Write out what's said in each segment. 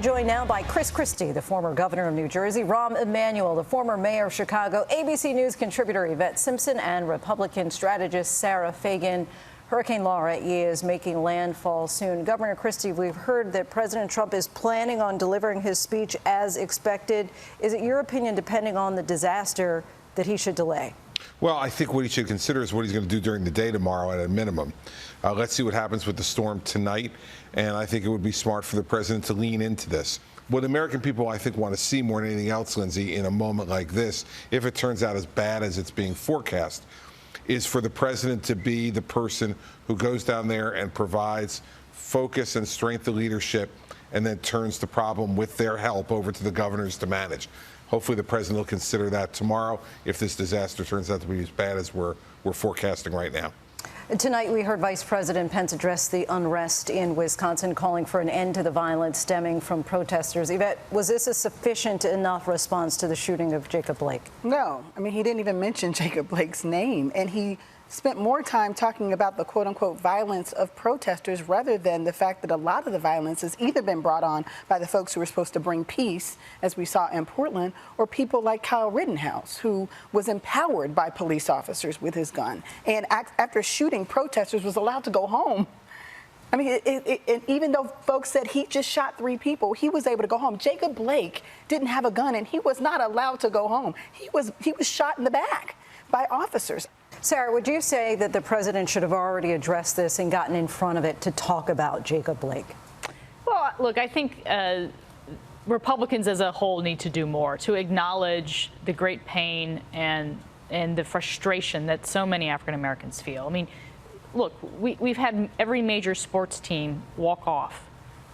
We're joined now by Chris Christie, the former governor of New Jersey, Rahm Emanuel, the former mayor of Chicago, ABC News contributor Yvette Simpson, and Republican strategist Sarah Fagan. Hurricane Laura is making landfall soon. Governor Christie, we've heard that President Trump is planning on delivering his speech as expected. Is it your opinion, depending on the disaster, that he should delay? Well, I think what he should consider is what he's going to do during the day tomorrow at a minimum. Let's see what happens with the storm tonight, and I think it would be smart for the president to lean into this. What American people, I think, want to see more than anything else, Lindsay, in a moment like this, if it turns out as bad as it's being forecast, is for the president to be the person who goes down there and provides focus and strength of leadership and then turns the problem with their help over to the governors to manage. Hopefully the president will consider that tomorrow if this disaster turns out to be as bad as we're forecasting right now. Tonight, we heard Vice President Pence address the unrest in Wisconsin, calling for an end to the violence stemming from protesters. Yvette, was this a sufficient enough response to the shooting of Jacob Blake? No. I mean, he didn't even mention Jacob Blake's name, and he spent more time talking about the quote-unquote violence of protesters rather than the fact that a lot of the violence has either been brought on by the folks who were supposed to bring peace, as we saw in Portland, or people like Kyle Rittenhouse, who was empowered by police officers with his gun, and after shooting protesters was allowed to go home. I mean, even though folks said he just shot 3 people, he was able to go home. Jacob Blake didn't have a gun, and he was not allowed to go home. He was shot in the back by officers. Sarah, would you say that the president should have already addressed this and gotten in front of it to talk about Jacob Blake? Well, look, I think Republicans as a whole need to do more to acknowledge the great pain and the frustration that so many African Americans feel. I mean, look, we've had every major sports team walk off.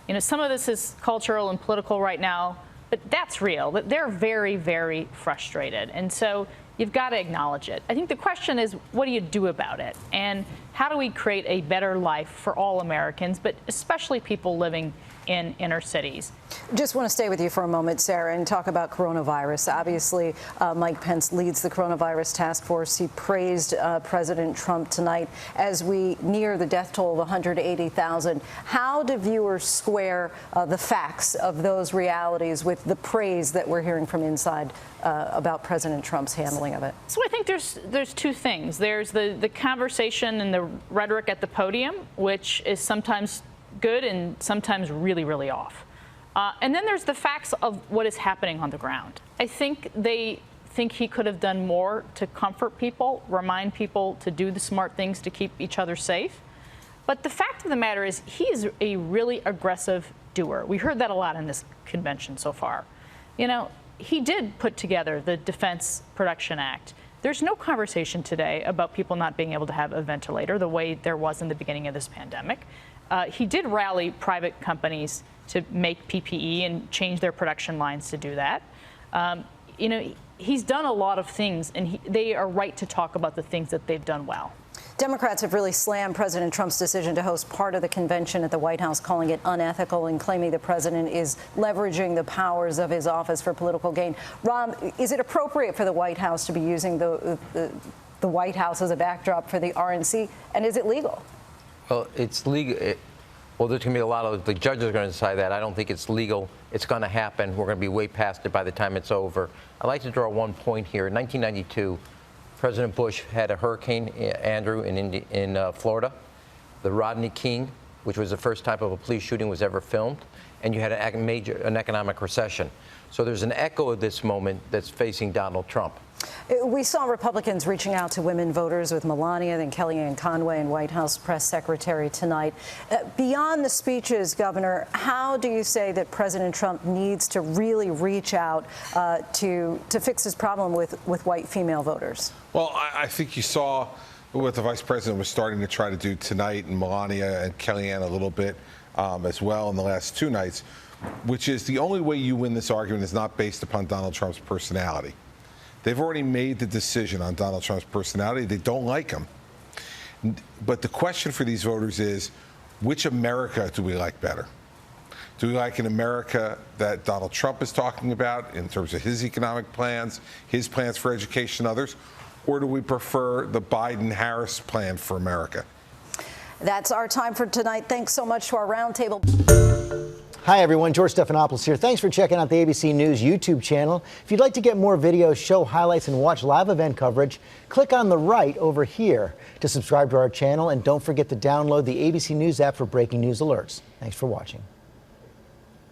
You know, some of this is cultural and political right now, but that's real. That they're very, very frustrated. And so you've got to acknowledge it. I think the question is, what do you do about it? And how do we create a better life for all Americans, but especially people living in inner cities? Just want to stay with you for a moment, Sarah, and talk about coronavirus. Obviously, Mike Pence leads the coronavirus task force. He praised President Trump tonight as we near the death toll of 180,000. How do viewers square the facts of those realities with the praise that we're hearing from inside about President Trump's handling of it? So I think there's two things. There's the conversation and the rhetoric at the podium, which is sometimes good and sometimes really, really off. And then there's the facts of what is happening on the ground. I think they think he could have done more to comfort people, remind people to do the smart things to keep each other safe. But the fact of the matter is he is a really aggressive doer. We heard that a lot in this convention so far. You know, he did put together the Defense Production Act. There's no conversation today about people not being able to have a ventilator the way there was in the beginning of this pandemic. He did rally private companies to make PPE and change their production lines to do that. You know, he's done a lot of things, and they are right to talk about the things that they've done well. Democrats have really slammed President Trump's decision to host part of the convention at the White House, calling it unethical and claiming the president is leveraging the powers of his office for political gain. Rahm, is it appropriate for the White House to be using the White House as a backdrop for the RNC, and is it legal? Well, it's legal. Well, there's going to be a lot of the judges are going to decide that. I don't think it's legal. It's going to happen. We're going to be way past it by the time it's over. I'd like to draw one point here. In 1992, President Bush had a Hurricane Andrew in Florida, the Rodney King, which was the first time of a police shooting was ever filmed, and you had an economic recession. So there's an echo of this moment that's facing Donald Trump. We saw Republicans reaching out to women voters with Melania and Kellyanne Conway and White House press secretary tonight. Beyond the speeches, Governor, how do you say that President Trump needs to really reach out to fix his problem with white female voters? Well, I think you saw what the vice president was starting to try to do tonight, and Melania and Kellyanne a little bit as well in the last 2 nights, which is the only way you win this argument is not based upon Donald Trump's personality. They've already made the decision on Donald Trump's personality. They don't like him. But the question for these voters is, which America do we like better? Do we like an America that Donald Trump is talking about in terms of his economic plans, his plans for education, others? Or do we prefer the Biden-Harris plan for America? That's our time for tonight. Thanks so much to our roundtable. Hi, everyone. George Stephanopoulos here. Thanks for checking out the ABC News YouTube channel. If you'd like to get more videos, show highlights, and watch live event coverage, click on the right over here to subscribe to our channel. And don't forget to download the ABC News app for breaking news alerts. Thanks for watching.